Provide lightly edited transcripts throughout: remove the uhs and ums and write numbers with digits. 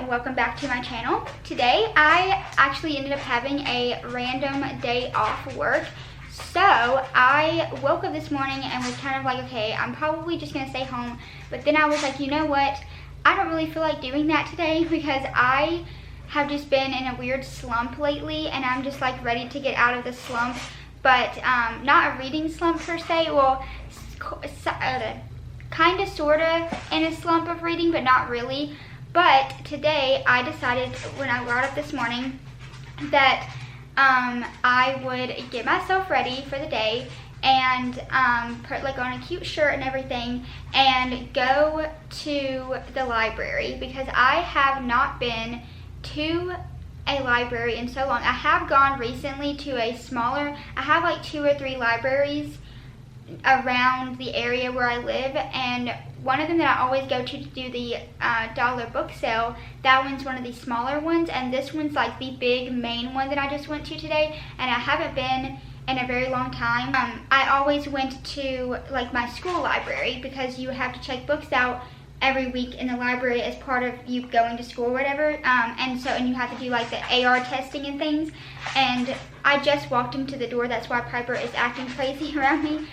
welcome back to my channel. Today I actually ended up having a random day off work. So I woke up this morning and was kind of like, okay, I'm probably just gonna stay home. But then I was like, you know what? I don't really feel like doing that today because I have just been in a weird slump lately and I'm just like ready to get out of the slump. But not a reading slump per se. Well, kind of, sort of in a slump of reading, but not really. But today I decided when I got up this morning that I would get myself ready for the day and put like on a cute shirt and everything and go to the library because I have not been to a library in so long. I have gone recently to a smaller, I have like 2 or 3 libraries around the area where I live, and one of them that I always go to do the dollar book sale, that one's one of the smaller ones, and this one's like the big main one that I just went to today, and I haven't been in a very long time. I always went to like my school library because you have to check books out every week in the library as part of you going to school or whatever, and you have to do like the AR testing and things, and I just walked into the door. That's why Piper is acting crazy around me.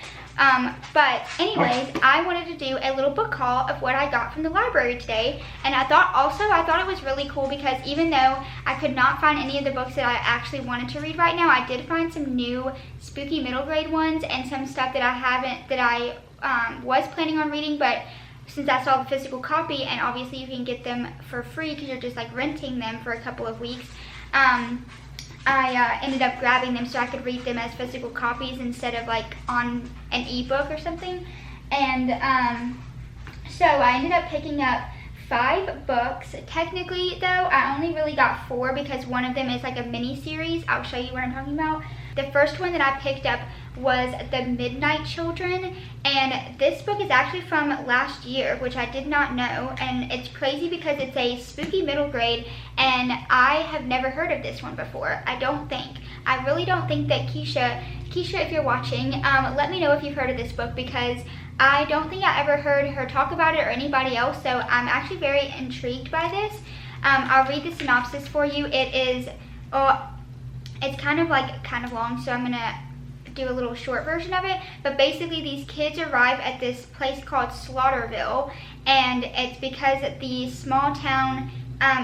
But anyways, I wanted to do a little book haul of what I got from the library today, and I thought it was really cool because even though I could not find any of the books that I actually wanted to read right now, I did find some new spooky middle grade ones and some stuff that I was planning on reading, but since I saw the physical copy, and obviously you can get them for free because you're just like renting them for a couple of weeks, I ended up grabbing them so I could read them as physical copies instead of like on an ebook or something. And so I ended up picking up 5 books. Technically though, I only really got 4 because one of them is like a mini series. I'll show you what I'm talking about. The first one that I picked up was The Midnight Children, and this book is actually from last year, which I did not know, and it's crazy because it's a spooky middle grade, and I have never heard of this one before. I really don't think that Keisha, if you're watching, let me know if you've heard of this book because I don't think I ever heard her talk about it or anybody else, so I'm actually very intrigued by this. I'll read the synopsis for you. It's kind of long, so I'm gonna do a little short version of it. But basically these kids arrive at this place called Slaughterville, and it's because the small town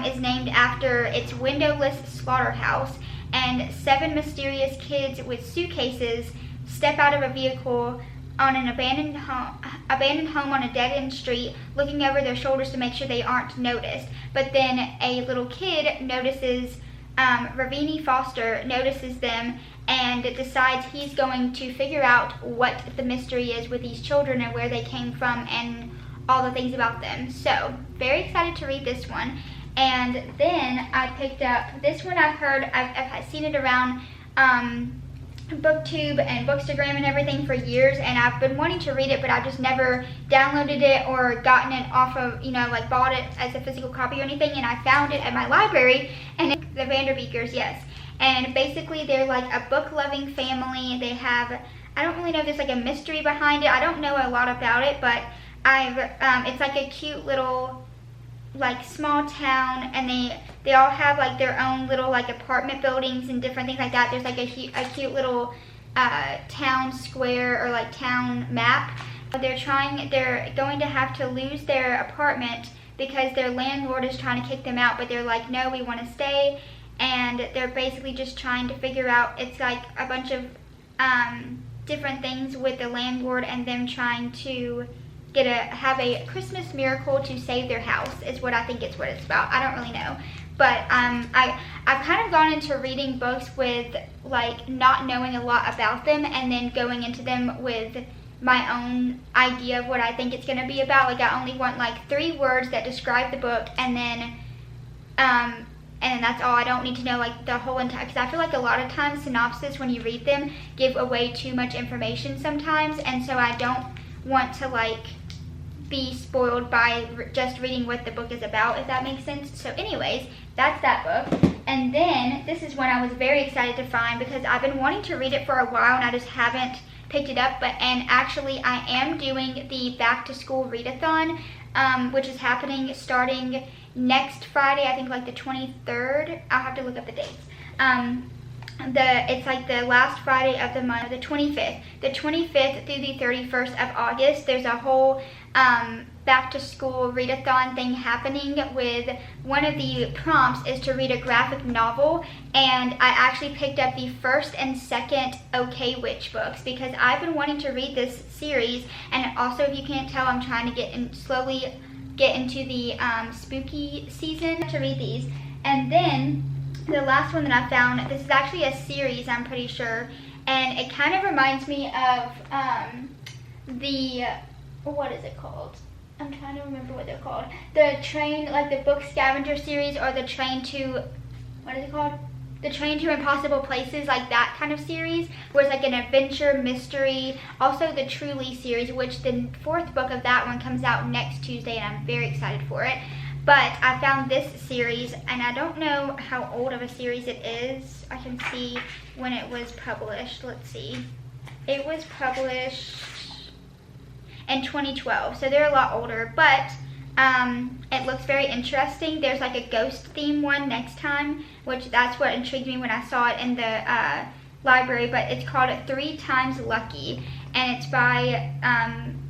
is named after its windowless slaughterhouse, and 7 mysterious kids with suitcases step out of a vehicle on an abandoned home on a dead-end street, looking over their shoulders to make sure they aren't noticed. But then a little kid notices, Ravini Foster notices them and decides he's going to figure out what the mystery is with these children and where they came from and all the things about them. So, very excited to read this one. And then I picked up this one. I've seen it around booktube and bookstagram and everything for years, and I've been wanting to read it, but I've just never downloaded it or gotten it off of, like bought it as a physical copy or anything, and I found it at my library, and it's the Vanderbeekers, yes. And basically they're like a book-loving family. They have, I don't really know if there's like a mystery behind it. I don't know a lot about it, but it's like a cute little like small town, and they all have like their own little like apartment buildings and different things like that. There's like a cute little town square or like town map. They're going to have to lose their apartment because their landlord is trying to kick them out, but they're like, no, we want to stay. And they're basically just trying to figure out, it's like a bunch of different things with the landlord and them trying to have a Christmas miracle to save their house is what I think it's what it's about. I don't really know. But I've kind of gone into reading books with like not knowing a lot about them and then going into them with my own idea of what I think it's going to be about. Like I only want like 3 words that describe the book, and then that's all. I don't need to know like the whole entire, because I feel like a lot of times synopsis, when you read them, give away too much information sometimes, and so I don't want to like be spoiled by just reading what the book is about, if that makes sense. So anyways, that's that book. And then this is one I was very excited to find because I've been wanting to read it for a while and I just haven't picked it up. And actually I am doing the back to school readathon, which is happening starting next Friday, I think like the 23rd. I'll have to look up the dates. It's like the last Friday of the month, the 25th. The 25th through the 31st of August, there's a whole back to school readathon thing happening with one of the prompts is to read a graphic novel, and I actually picked up the first and second OK Witch books because I've been wanting to read this series, and also, if you can't tell, I'm trying to slowly get into the spooky season to read these. And then the last one that I found, this is actually a series, I'm pretty sure, and it kind of reminds me of what is it called? I'm trying to remember what they're called. The Train, like the Book Scavenger series, or the Train to, what is it called? The Train to Impossible Places, like that kind of series, where it's like an adventure, mystery. Also the Truly series, which the 4th book of that one comes out next Tuesday, and I'm very excited for it. But I found this series, and I don't know how old of a series it is. I can see when it was published. Let's see. It was published in 2012, so they're a lot older, but it looks very interesting. There's like a ghost theme one next time, which that's what intrigued me when I saw it in the library, but it's called 3 Times Lucky, and it's by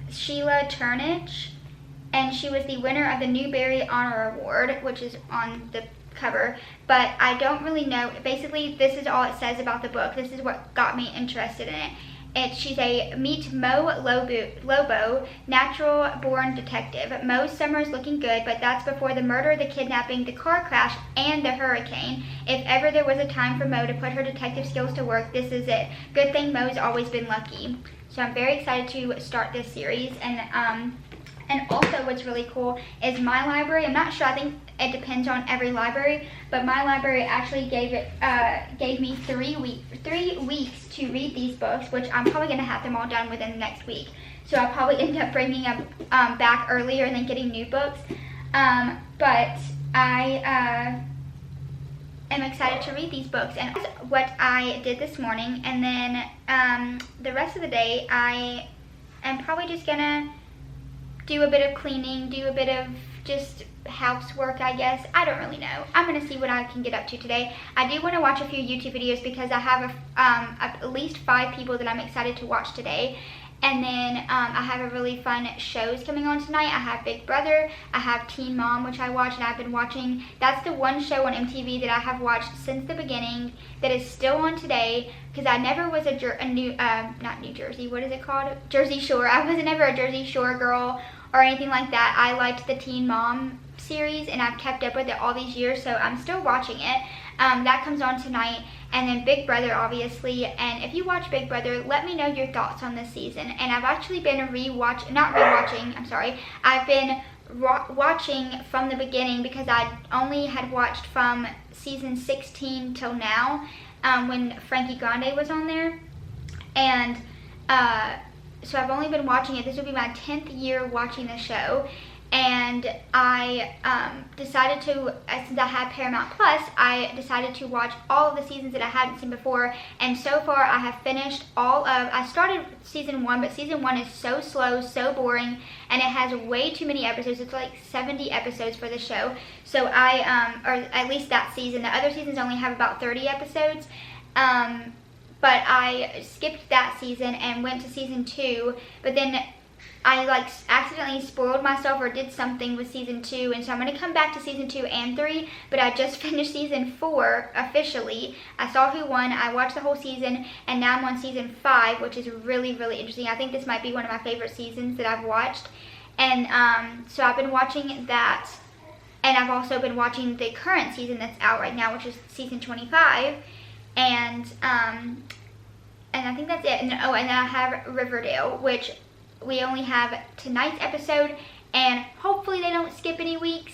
Sheila Turnage, and she was the winner of the Newbery Honor Award, which is on the cover, but I don't really know. Basically, this is all it says about the book. This is what got me interested in it. She's a meet Mo Lobo, natural-born detective. Mo's summer is looking good, but that's before the murder, the kidnapping, the car crash, and the hurricane. If ever there was a time for Mo to put her detective skills to work, this is it. Good thing Mo's always been lucky. So I'm very excited to start this series, and also what's really cool is my library, I'm not sure, I think it depends on every library, but my library actually gave me 3 weeks to read these books, which I'm probably going to have them all done within the next week. So I'll probably end up bringing them back earlier and then getting new books. But I am excited to read these books, and that's what I did this morning. And then the rest of the day, I am probably just going to do a bit of cleaning, do a bit of just housework, I guess. I don't really know. I'm going to see what I can get up to today. I do want to watch a few YouTube videos because I have at least 5 people that I'm excited to watch today. And then I have a really fun shows coming on tonight. I have Big Brother, I have Teen Mom, which I watch, and I've been watching. That's the one show on MTV that I have watched since the beginning that is still on today, because I never was not New Jersey, what is it called? Jersey Shore. I was never a Jersey Shore girl or anything like that. I liked the Teen Mom series, and I've kept up with it all these years, so I'm still watching it. That comes on tonight. And then Big Brother, obviously. And if you watch Big Brother, let me know your thoughts on this season. And I've actually been I've been watching from the beginning, because I only had watched from season 16 till now, when Frankie Grande was on there. And so I've only been watching it. This will be my 10th year watching the show. And I decided to, since I had Paramount Plus, I decided to watch all of the seasons that I hadn't seen before. And so far, I have finished I started season 1, but season 1 is so slow, so boring, and it has way too many episodes. It's like 70 episodes for the show. So or at least that season. The other seasons only have about 30 episodes. But I skipped that season and went to season 2, but then I accidentally spoiled myself or did something with season 2, and so I'm going to come back to season 2 and 3, but I just finished season 4 officially. I saw who won, I watched the whole season, and now I'm on season 5, which is really, really interesting. I think this might be one of my favorite seasons that I've watched. And so I've been watching that, and I've also been watching the current season that's out right now, which is season 25, and I think that's it. And then I have Riverdale, which we only have tonight's episode, and hopefully they don't skip any weeks.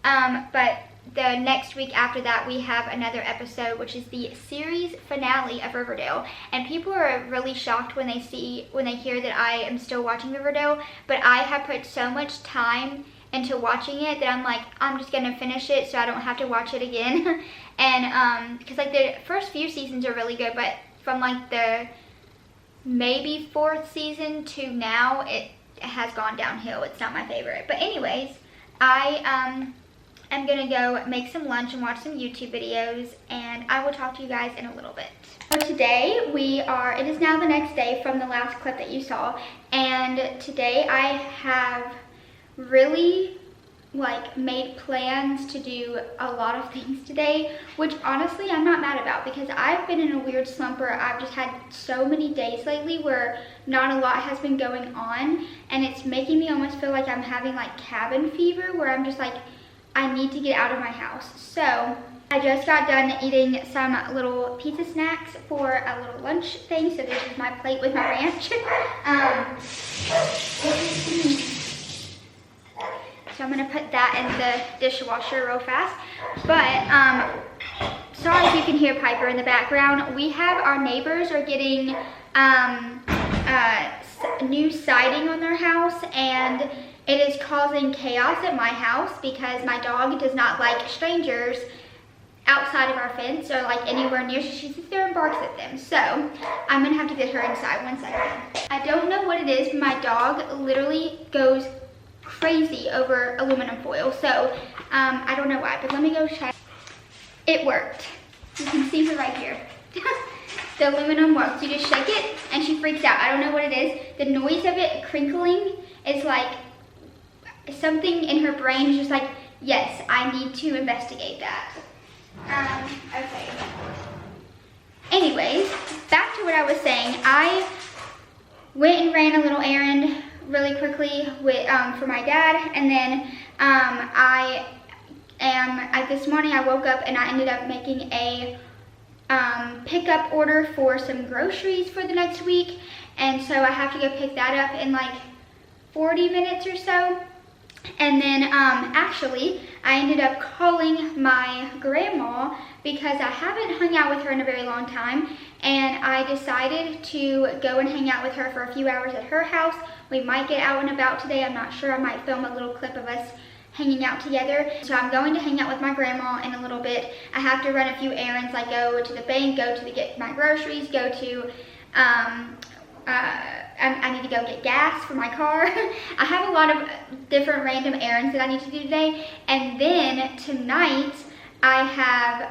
But the next week after that, we have another episode, which is the series finale of Riverdale. And people are really shocked when they hear that I am still watching Riverdale. But I have put so much time into watching it that I'm like, I'm just gonna finish it so I don't have to watch it again. And because like the first few seasons are really good, but from like the maybe 4th season to now, it has gone downhill. It's not my favorite. But anyways, I am gonna go make some lunch and watch some YouTube videos, and I will talk to you guys in a little bit. So today it is now the next day from the last clip that you saw, and today I have really made plans to do a lot of things today, which honestly I'm not mad about, because I've been in a weird slump where I've just had so many days lately where not a lot has been going on, and it's making me almost feel like I'm having cabin fever, where I'm just I need to get out of my house. So I just got done eating some little pizza snacks for a little lunch thing. So this is my plate with my ranch. So I'm gonna put that in the dishwasher real fast. But sorry if you can hear Piper in the background. We have our neighbors are getting new siding on their house, and it is causing chaos at my house because my dog does not like strangers outside of our fence or anywhere near. She sits there and barks at them. So I'm gonna have to get her inside. 1 second. I don't know what it is, but my dog literally goes crazy over aluminum foil. So I don't know why, but let me go check. It worked. You can see her right here. The aluminum works. You just shake it and she freaks out. I don't know what it is. The noise of it crinkling is something in her brain is just yes, I need to investigate that. Okay. Anyways, back to what I was saying. I went and ran a little errand really quickly for my dad, and then this morning I woke up and I ended up making a pickup order for some groceries for the next week, and so I have to go pick that up in 40 minutes or so. And then actually I ended up calling my grandma because I haven't hung out with her in a very long time, and I decided to go and hang out with her for a few hours at her house. We might get out and about today, I'm not sure. I might film a little clip of us hanging out together. So I'm going to hang out with my grandma in a little bit. I have to run a few errands, go to the bank, go to get my groceries, go to I need to go get gas for my car. I have a lot of different random errands that I need to do today. And then tonight I have,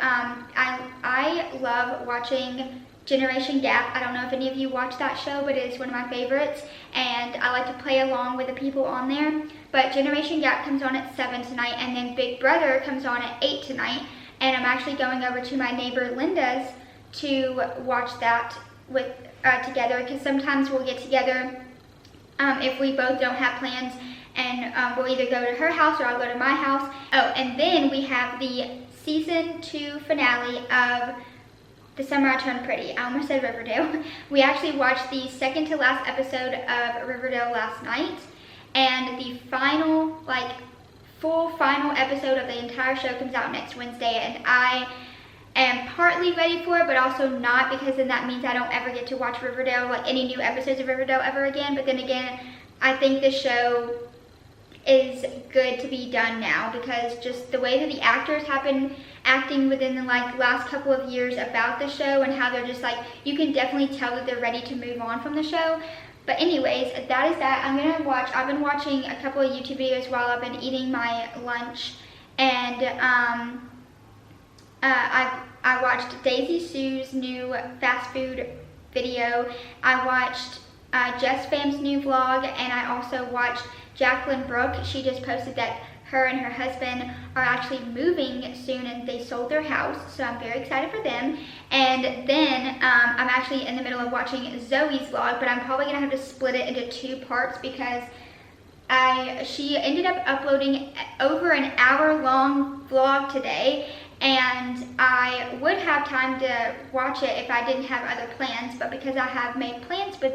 I love watching Generation Gap. I don't know if any of you watch that show, but it is one of my favorites. And I like to play along with the people on there. But Generation Gap comes on at 7 tonight, and then Big Brother comes on at 8 tonight. And I'm actually going over to my neighbor Linda's to watch that with together, because sometimes we'll get together if we both don't have plans, and we'll either go to her house or I'll go to my house. Oh, and then we have the season 2 finale of The Summer I Turned Pretty. I almost said Riverdale. We actually watched the second to last episode of Riverdale last night, and the final, full final episode of the entire show comes out next Wednesday, and I am partly ready for it, but also not, because then that means I don't ever get to watch Riverdale, any new episodes of Riverdale ever again. But then again, I think the show is good to be done now, because just the way that the actors have been acting within the last couple of years about the show, and how they're just you can definitely tell that they're ready to move on from the show. But anyways, that is that. I've been watching a couple of YouTube videos while I've been eating my lunch, and I watched Daisy Sue's new fast food video. I watched Jess Fam's new vlog, and I also watched Jacqueline Brooke. She just posted that her and her husband are actually moving soon, and they sold their house, so I'm very excited for them. And then I'm actually in the middle of watching Zoe's vlog, but I'm probably gonna have to split it into 2 parts, because she ended up uploading over an hour-long vlog today, and I would have time to watch it if I didn't have other plans, but because I have made plans with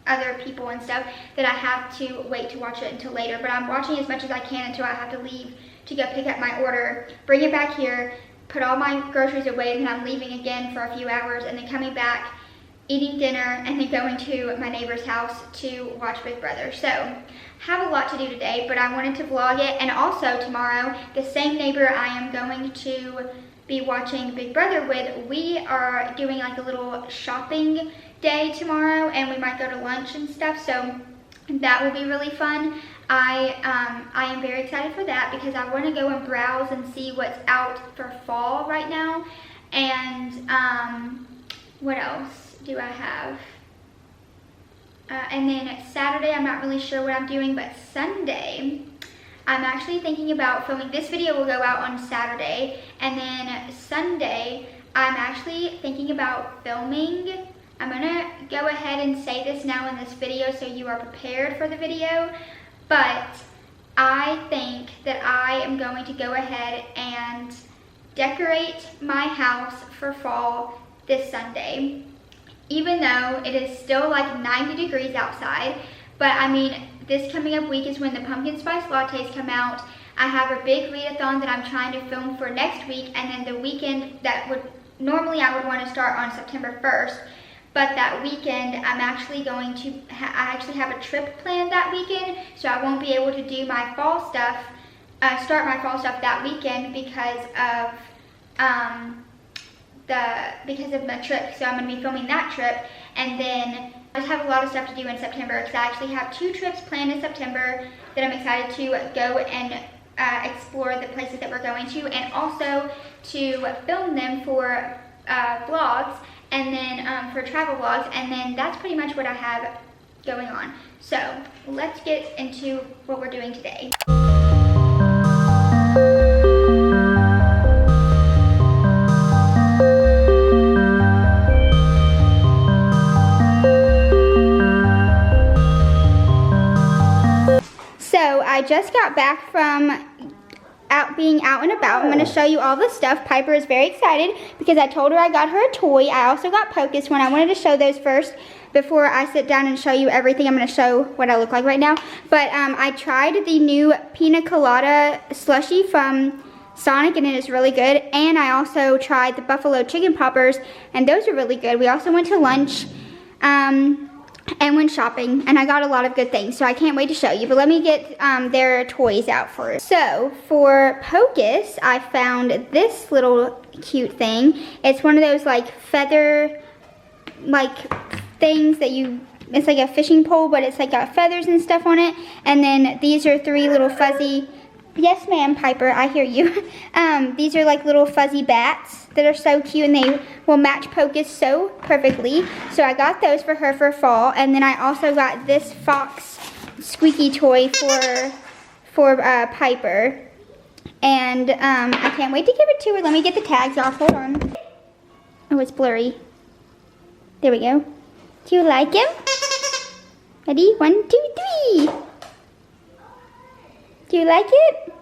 other people and stuff, that I have to wait to watch it until later. But I'm watching as much as I can until I have to leave to go pick up my order, bring it back here, put all my groceries away, and then I'm leaving again for a few hours, and then coming back, eating dinner, and then going to my neighbor's house to watch Big Brother. So have a lot to do today, but I wanted to vlog it. And also tomorrow, the same neighbor I am going to be watching Big Brother with, we are doing a little shopping day tomorrow, and we might go to lunch and stuff, so that will be really fun. I am very excited for that because I want to go and browse and see what's out for fall right now. And what else do I have? And then Saturday, I'm not really sure what I'm doing, but Sunday, I'm actually thinking about filming. This video will go out on Saturday, and then Sunday, I'm actually thinking about filming. I'm gonna go ahead and say this now in this video so you are prepared for the video, but I think that I am going to go ahead and decorate my house for fall this Sunday. Even though it is still like 90 degrees outside, but I mean, this coming up week is when the pumpkin spice lattes come out. I have a big readathon that I'm trying to film for next week, and then the weekend that would, normally I would want to start on September 1st, but that weekend I'm actually going to, I actually have a trip planned that weekend, so I won't be able to do my fall stuff, start my fall stuff that weekend because of my trip. So I'm going to be filming that trip, and then I just have a lot of stuff to do in September because I actually have 2 trips planned in September that I'm excited to go and explore the places that we're going to, and also to film them for vlogs, and then for travel vlogs, and then that's pretty much what I have going on. So let's get into what we're doing today. So I just got back from being out and about. I'm going to show you all the stuff. Piper is very excited because I told her I got her a toy. I also got Pocus one. I wanted to show those first before I sit down and show you everything. I'm going to show what I look like right now. But I tried the new Pina Colada slushie from Sonic, and it is really good. And I also tried the Buffalo Chicken Poppers, and those are really good. We also went to lunch and went shopping, and I got a lot of good things, so I can't wait to show you. But let me get their toys out first. So for Pocus, I found this little cute thing. It's one of those like feather things that it's like a fishing pole, but it's like got feathers and stuff on it. And then these are 3 little fuzzy, yes ma'am Piper, I hear you. These are like little fuzzy bats that are so cute, and they will match Pocus so perfectly. So I got those for her for fall, and then I also got this fox squeaky toy for Piper. And I can't wait to give it to her. Let me get the tags off, hold on. Oh, it's blurry. There we go. Do you like him? Ready? 1, 2, 3. Do you like it?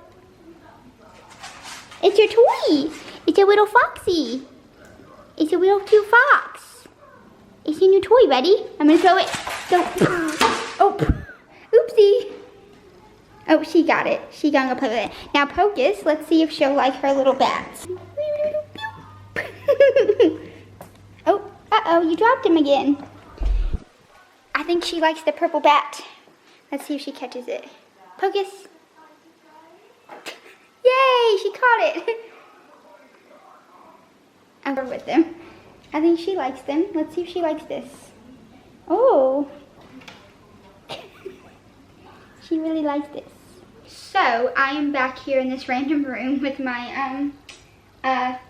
It's your toy. It's a little foxy. It's a little cute fox. It's your new toy. Ready? I'm gonna throw it. Go. Oh, oopsie. Oh, she got it. She's gonna go play with it. Now Pocus, let's see if she'll like her little bats. Oh, uh-oh, you dropped him again. I think she likes the purple bat. Let's see if she catches it. Pocus. Yay, she caught it. I'm with them. I think she likes them. Let's see if she likes this. Oh. She really likes this. So, I am back here in this random room with my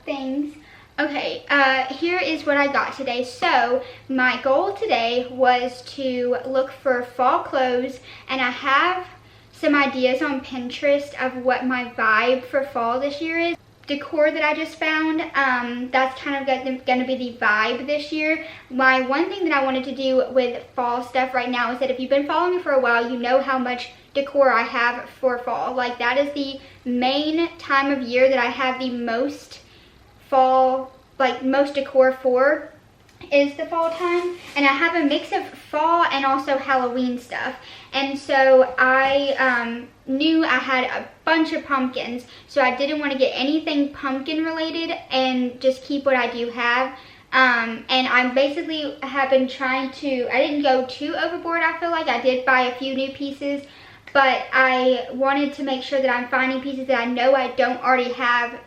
things. Okay, here is what I got today. So, my goal today was to look for fall clothes, and I have some ideas on Pinterest of what my vibe for fall this year is. Decor that I just found, that's kind of going to be the vibe this year. My one thing that I wanted to do with fall stuff right now is that if you've been following me for a while, you know how much decor I have for fall. Like, that is the main time of year that I have the most fall, like most decor for, is the fall time. And I have a mix of fall and also Halloween stuff. And so I knew I had a bunch of pumpkins, so I didn't want to get anything pumpkin related and just keep what I do have. And I basically have been trying to, I didn't go too overboard, I feel like. I did buy a few new pieces, but I wanted to make sure that I'm finding pieces that I know I don't already have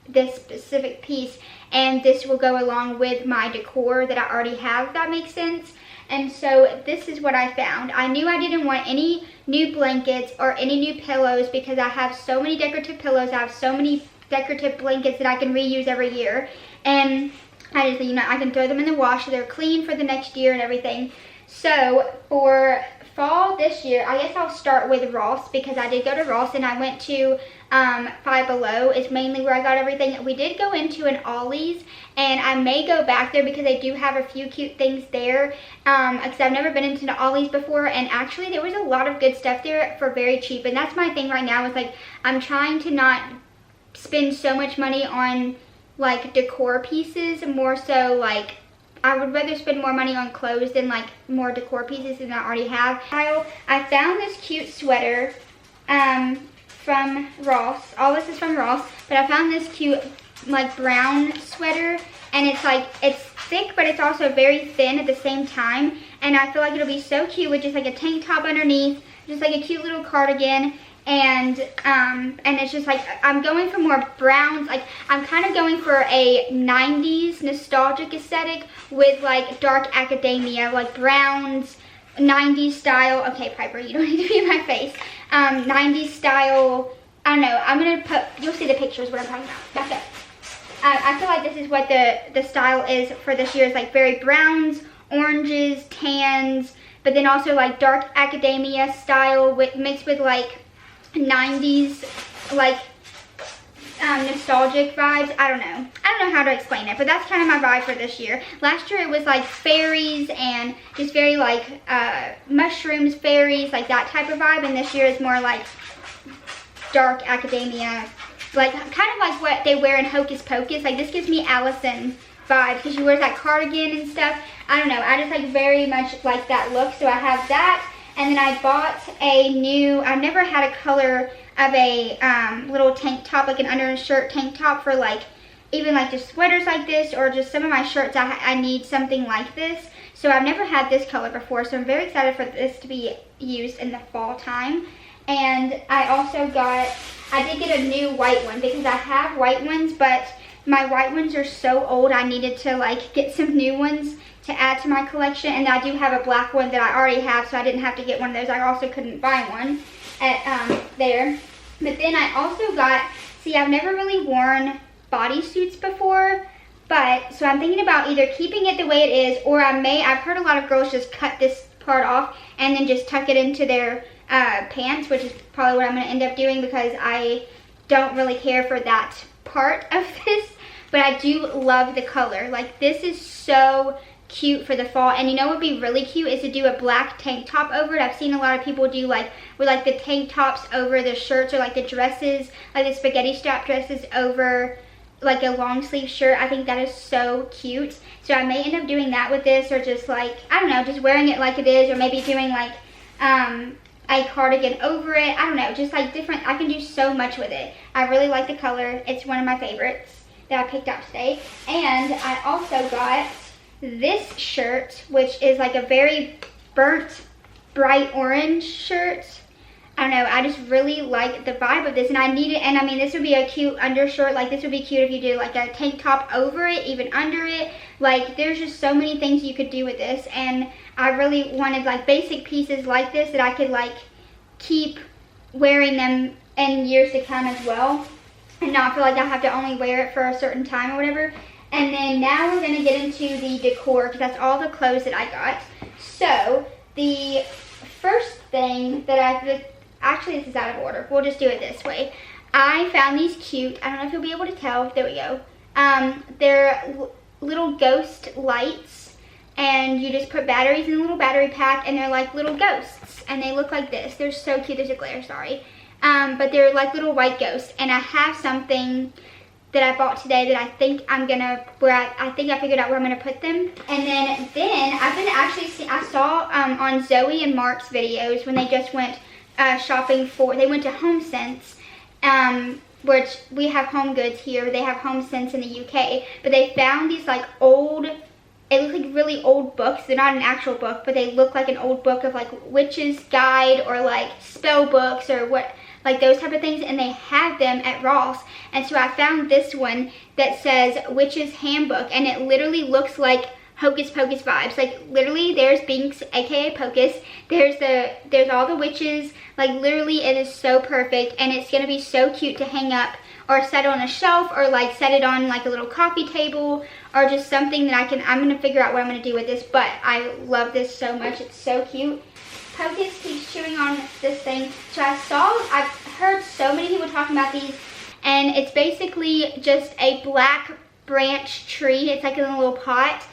this specific piece, and this will go along with my decor that I already have, if that makes sense. And so this is what I found. I knew I didn't want any new blankets or any new pillows because I have so many decorative pillows. I have so many decorative blankets that I can reuse every year. And I just, I can throw them in the wash so they're clean for the next year and everything. So for fall this year, I guess I'll start with Ross because I did go to Ross and I went to Five Below is mainly where I got everything. We did go into an Ollie's and I may go back there because they do have a few cute things there because I've never been into the Ollie's before, and actually there was a lot of good stuff there for very cheap. And that's my thing right now is like I'm trying to not spend so much money on like decor pieces, more so like I would rather spend more money on clothes than like more decor pieces than I already have. I found this cute sweater from Ross. All this is from Ross, but I found this cute like brown sweater, and it's like, it's thick but it's also very thin at the same time, and I feel like it'll be so cute with just like a tank top underneath, just like a cute little cardigan. And it's just like, I'm going for more browns. Like I'm kind of going for a 90s nostalgic aesthetic with like dark academia, like browns, 90s style. Okay, Piper, you don't need to be in my face. 90s style, I don't know. I'm gonna put, you'll see the pictures what I'm talking about. Back up. I feel like this is what the style is for this year. It's like very browns, oranges, tans, but then also like dark academia style mixed with like 90s like nostalgic vibes. I don't know how to explain it, but that's kind of my vibe for this year. Last year it was like fairies and just very like mushrooms, fairies, like that type of vibe, and this year is more like dark academia, like kind of like what they wear in Hocus Pocus. Like this gives me Allison vibe because she wears that cardigan and stuff. I don't know, I just like very much like that look, so I have that. And then I bought a new, I've never had a color of a little tank top, like an undershirt tank top for like, even like just sweaters like this, or just some of my shirts, I need something like this. So I've never had this color before, so I'm very excited for this to be used in the fall time. And I also I did get a new white one because I have white ones, but my white ones are so old, I needed to like get some new ones to add to my collection. And I do have a black one that I already have, so I didn't have to get one of those. I also couldn't buy one at there. But then I also got, see, I've never really worn bodysuits before, but so I'm thinking about either keeping it the way it is, or I've heard a lot of girls just cut this part off and then just tuck it into their pants, which is probably what I'm going to end up doing because I don't really care for that part of this. But I do love the color. Like this is so cute for the fall. And you know what would be really cute is to do a black tank top over it. I've seen a lot of people do like with like the tank tops over the shirts, or like the dresses, like the spaghetti strap dresses over like a long sleeve shirt. I think that is so cute. So I may end up doing that with this, or just like, I don't know, just wearing it like it is, or maybe doing like a cardigan over it. I don't know, just like different. I can do so much with it. I really like the color. It's one of my favorites that I picked out today. And I also got this shirt, which is like a very burnt bright orange shirt. I don't know, I just really like the vibe of this, and I need it. And I mean, this would be a cute undershirt. Like this would be cute if you did like a tank top over it, even under it. Like there's just so many things you could do with this, and I really wanted like basic pieces like this that I could like keep wearing them in years to come as well, and not feel like I have to only wear it for a certain time or whatever. And then now we're going to get into the decor, because that's all the clothes that I got. So the first thing that actually this is out of order. We'll just do it this way. I found these cute, I don't know if you'll be able to tell, there we go. They're little ghost lights, and you just put batteries in a little battery pack, and they're like little ghosts, and they look like this. They're so cute. There's a glare, sorry. But they're like little white ghosts, and I have something that I bought today that I think I'm gonna, I think I figured out where I'm gonna put them. And then I've been actually I saw on Zoe and Mark's videos when they just went shopping they went to HomeSense, which we have Home Goods here. They have HomeSense in the UK, but they found these like old, it looks like really old books. They're not an actual book, but they look like an old book of like witch's guide or like spell books or what, like those type of things, and they have them at Ross. And so I found this one that says Witch's Handbook, and it literally looks like Hocus Pocus vibes. Like literally there's Binks, aka Pocus, there's all the witches, like literally it is so perfect, and it's gonna be so cute to hang up or set on a shelf, or like set it on like a little coffee table, or just something that I'm gonna figure out what I'm gonna do with this. But I love this so much, it's so cute. Pocus keeps chewing on this thing. So I've heard so many people talking about these, and it's basically just a black branch tree. It's like in a little pot.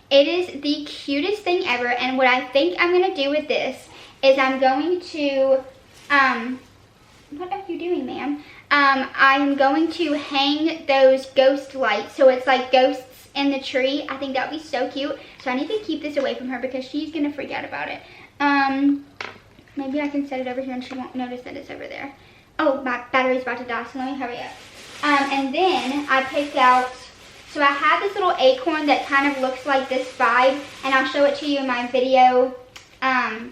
It is the cutest thing ever, and what I think I'm gonna do with this is I'm going to, what are you doing, ma'am? I'm going to hang those ghost lights, so it's like ghosts in the tree. I think that would be so cute. So I need to keep this away from her because she's gonna freak out about it. Maybe I can set it over here and she won't notice that it's over there. Oh, my battery's about to die, so let me hurry up. And then I picked out, so I have this little acorn that kind of looks like this vibe, and I'll show it to you in my video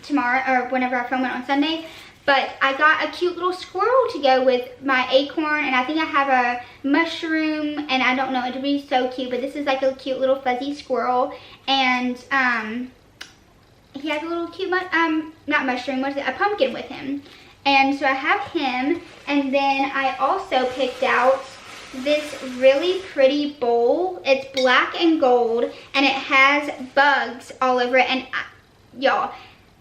tomorrow, or whenever I film it on Sunday. But I got a cute little squirrel to go with my acorn, and I think I have a mushroom, and I don't know, it'd be so cute, but this is like a cute little fuzzy squirrel, and he has a little cute, not mushroom, what is it, a pumpkin with him. And so I have him, and then I also picked out this really pretty bowl. It's black and gold, and it has bugs all over it. And y'all,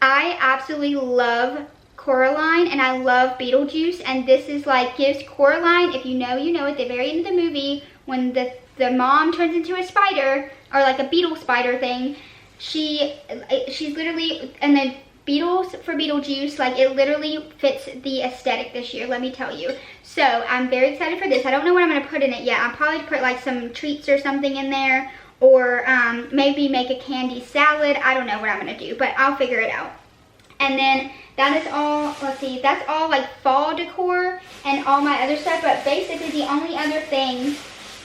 I absolutely love Coraline, and I love Beetlejuice, and this is like, gives Coraline, if you know, you know, at the very end of the movie, when the mom turns into a spider, or like a beetle spider thing, she's literally, and the Beetles for Beetlejuice, like it literally fits the aesthetic this year, let me tell you. So I'm very excited for this. I don't know what I'm gonna put in it yet. I'll probably put like some treats or something in there, or maybe make a candy salad. I don't know what I'm gonna do, but I'll figure it out. And then that is all, let's see, that's all like fall decor and all my other stuff. But basically the only other thing,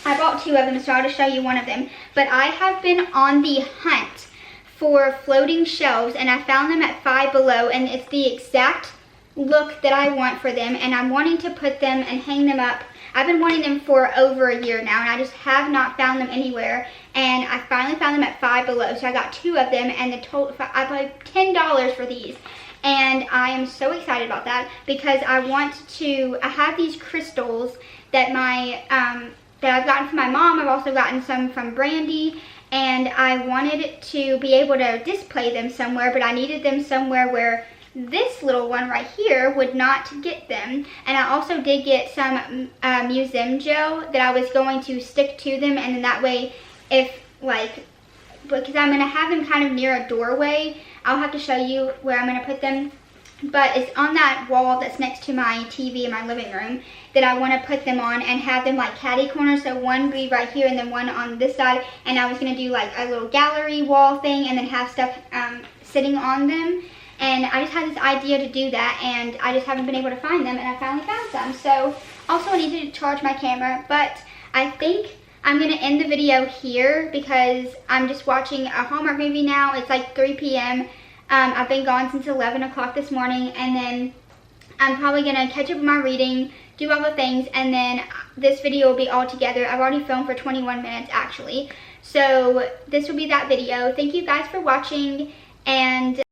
I bought 2 of them, so I'll just show you one of them. But I have been on the hunt for floating shelves, and I found them at Five Below, and it's the exact look that I want for them, and I'm wanting to put them and hang them up. I've been wanting them for over a year now, and I just have not found them anywhere, and I finally found them at Five Below. So I got 2 of them, and the total, I paid $10 for these, and I am so excited about that because I have these crystals that that I've gotten from my mom. I've also gotten some from Brandy, and I wanted to be able to display them somewhere, but I needed them somewhere where this little one right here would not get them. And I also did get some museum gel that I was going to stick to them, and then that way, if like, because I'm going to have them kind of near a doorway, I'll have to show you where I'm going to put them. But it's on that wall that's next to my TV in my living room that I want to put them on and have them like catty corners. So one be right here and then one on this side. And I was going to do like a little gallery wall thing and then have stuff sitting on them. And I just had this idea to do that, and I just haven't been able to find them, and I finally found some. So also I needed to charge my camera, but I think I'm going to end the video here because I'm just watching a Hallmark movie now. It's like 3 p.m. I've been gone since 11 o'clock this morning, and then I'm probably going to catch up with my reading, do all the things, and then this video will be all together. I've already filmed for 21 minutes actually. So this will be that video. Thank you guys for watching, and